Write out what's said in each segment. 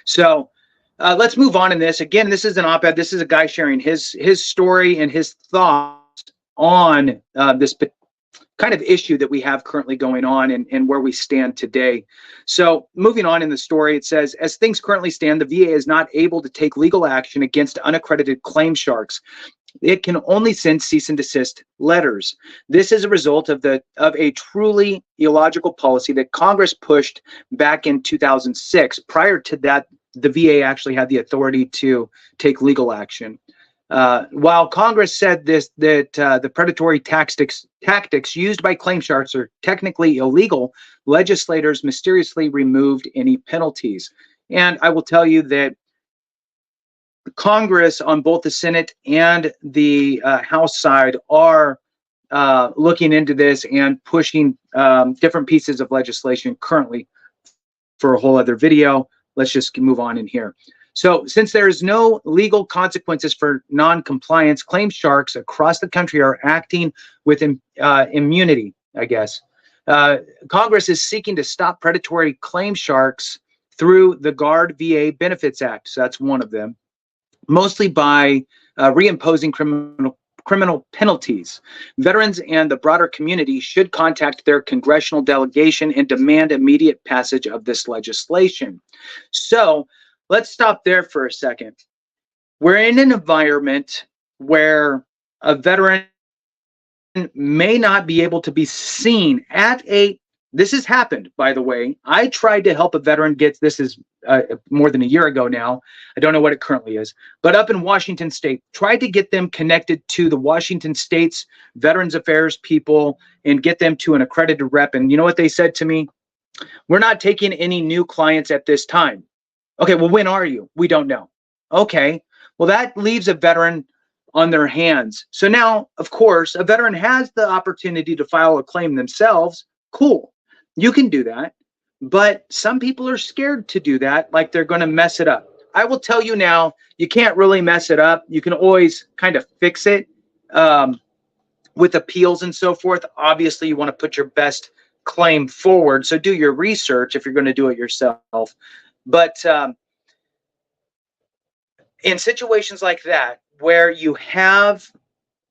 So let's move on in this. Again, this is an op-ed. This is a guy sharing his story and his thoughts on this kind of issue that we have currently going on and where we stand today. So moving on in the story, it says, as things currently stand, the VA is not able to take legal action against unaccredited claim sharks. It can only send cease and desist letters. This is a result of a truly illogical policy that Congress pushed back in 2006. Prior to that, the VA actually had the authority to take legal action. While Congress said that the predatory tactics used by claim sharks are technically illegal, legislators mysteriously removed any penalties. And I will tell you that Congress on both the Senate and the House side are looking into this and pushing different pieces of legislation currently for a whole other video. Let's just move on in here. So since there is no legal consequences for non-compliance, claim sharks across the country are acting with immunity, I guess. Congress is seeking to stop predatory claim sharks through the GUARD VA Benefits Act. So that's one of them, mostly by reimposing criminal penalties. Veterans and the broader community should contact their congressional delegation and demand immediate passage of this legislation. So let's stop there for a second. We're in an environment where a veteran may not be able to be seen at this has happened, by the way. I tried to help a veteran this is more than a year ago now. I don't know what it currently is, but up in Washington State, tried to get them connected to the Washington State's Veterans Affairs people and get them to an accredited rep. And you know what they said to me? We're not taking any new clients at this time. Okay, well, when are you? We don't know. Okay, well, that leaves a veteran on their hands. So now, of course, a veteran has the opportunity to file a claim themselves. Cool, you can do that. But some people are scared to do that, like they're going to mess it up. I will tell you now, you can't really mess it up. You can always kind of fix it with appeals and so forth. Obviously, you want to put your best claim forward. So do your research if you're going to do it yourself. But in situations like that, where you have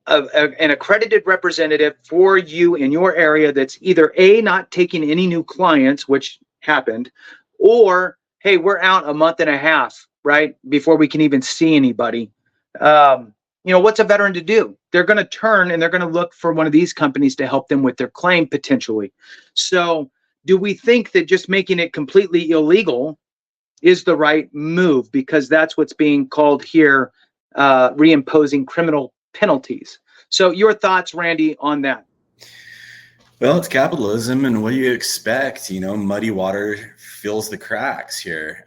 an accredited representative for you in your area that's either A, not taking any new clients, which happened, or, hey, we're out a month and a half, right, before we can even see anybody. What's a veteran to do? They're going to turn and they're going to look for one of these companies to help them with their claim potentially. So do we think that just making it completely illegal is the right move? Because that's what's being called here, reimposing criminal penalties. So your thoughts, Randy, on that? Well, it's capitalism, and what do you expect? Muddy water fills the cracks here.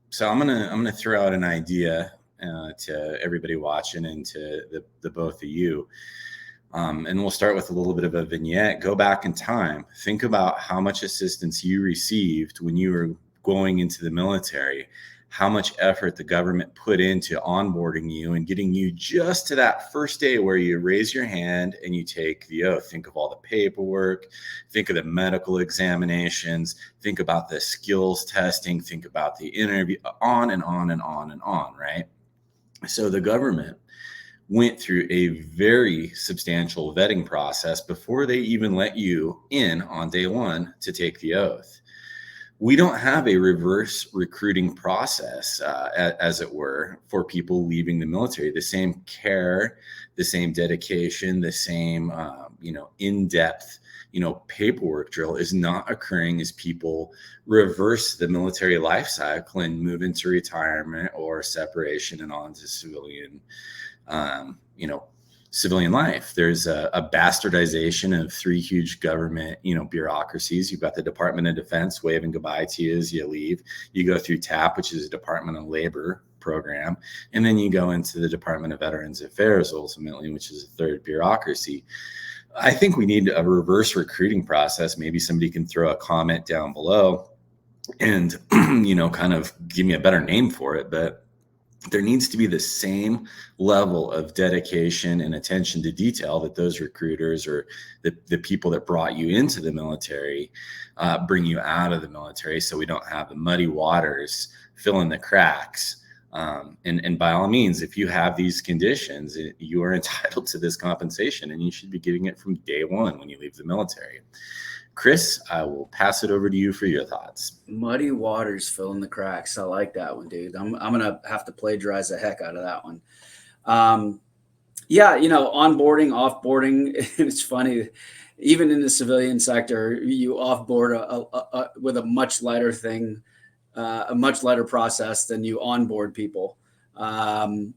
So I'm gonna throw out an idea to everybody watching and to the both of you. And we'll start with a little bit of a vignette. Go back in time. Think about how much assistance you received when you were going into the military, how much effort the government put into onboarding you and getting you just to that first day where you raise your hand and you take the oath. Think of all the paperwork, think of the medical examinations, think about the skills testing, think about the interview, on and on and on and on, right? So the government went through a very substantial vetting process before they even let you in on day one to take the oath. We don't have a reverse recruiting process, as it were, for people leaving the military. The same care, the same dedication, the same, in-depth, paperwork drill is not occurring as people reverse the military life cycle and move into retirement or separation and on to civilian, civilian life. There's a bastardization of three huge government, bureaucracies. You've got the Department of Defense waving goodbye to you as you leave. You go through TAP, which is a Department of Labor program. And then you go into the Department of Veterans Affairs, ultimately, which is a third bureaucracy. I think we need a reverse recruiting process. Maybe somebody can throw a comment down below and, kind of give me a better name for it. But there needs to be the same level of dedication and attention to detail that those recruiters or the people that brought you into the military bring you out of the military, so we don't have the muddy waters fill in the cracks. And by all means, if you have these conditions, you are entitled to this compensation, and you should be getting it from day one when you leave the military. Chris, I will pass it over to you for your thoughts. Muddy waters fill in the cracks. I like that one, dude. I'm gonna have to plagiarize the heck out of that one. Yeah, onboarding, offboarding. It's funny. Even in the civilian sector, you offboard with a much lighter thing, a much lighter process than you onboard people. And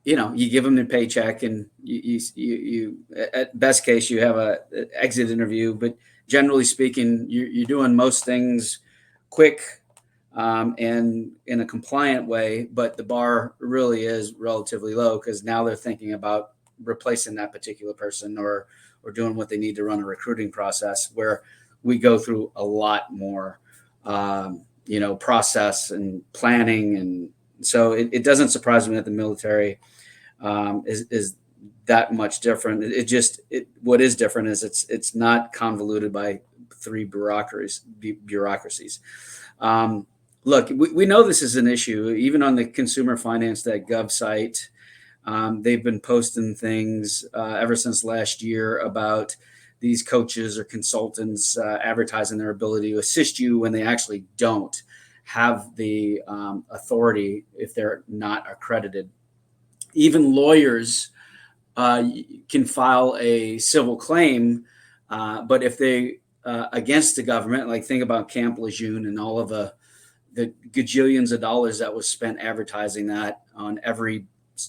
you give them the paycheck, and you at best case you have a exit interview, but generally speaking, you're doing most things quick and in a compliant way. But the bar really is relatively low, because now they're thinking about replacing that particular person or doing what they need to run a recruiting process, where we go through a lot more, process and planning. And so it doesn't surprise me that the military is that much different. What is different is it's not convoluted by three bureaucracies. Look, we know this is an issue, even on the consumerfinance.gov site. They've been posting things ever since last year about these coaches or consultants advertising their ability to assist you when they actually don't have the authority if they're not accredited. Even lawyers can file a civil claim, but if they against the government, like think about Camp Lejeune and all of the gajillions of dollars that was spent advertising that on every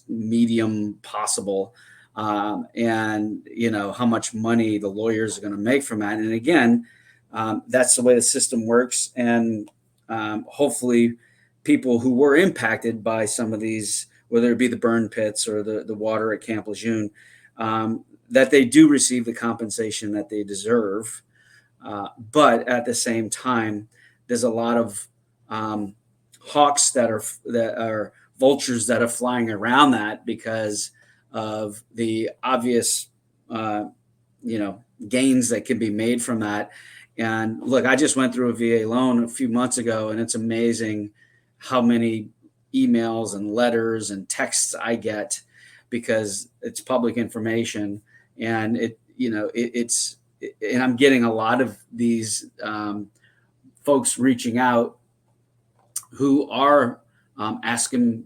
medium possible, and how much money the lawyers are going to make from that. And again, that's the way the system works. And hopefully people who were impacted by some of these, whether it be the burn pits or the water at Camp Lejeune, that they do receive the compensation that they deserve. But at the same time, there's a lot of hawks that are vultures that are flying around that because of the obvious, gains that can be made from that. And look, I just went through a VA loan a few months ago, and it's amazing how many emails and letters and texts I get, because it's public information, and and I'm getting a lot of these folks reaching out who are asking,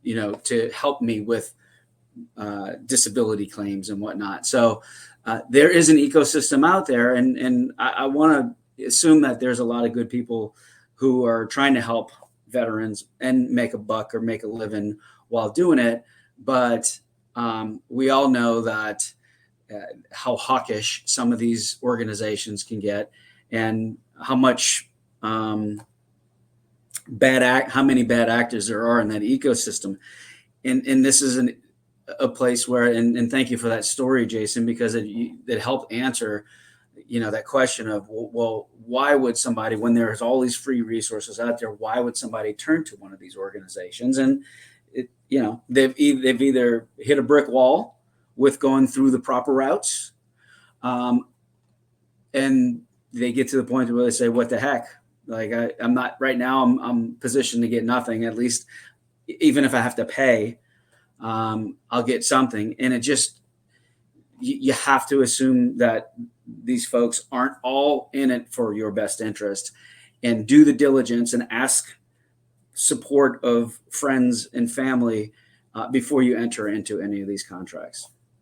to help me with disability claims and whatnot. So there is an ecosystem out there, and I want to assume that there's a lot of good people who are trying to help veterans and make a buck or make a living while doing it. But we all know that how hawkish some of these organizations can get, and how much how many bad actors there are in that ecosystem. And this is a place where, and thank you for that story, Jason, because it helped answer, that question of, well, why would somebody, when there's all these free resources out there, why would somebody turn to one of these organizations? And they've either hit a brick wall with going through the proper routes, and they get to the point where they say, what the heck? Like, I'm not right now, I'm positioned to get nothing, at least, even if I have to pay, I'll get something. And it just, you have to assume that these folks aren't all in it for your best interest, and do the diligence and ask support of friends and family before you enter into any of these contracts.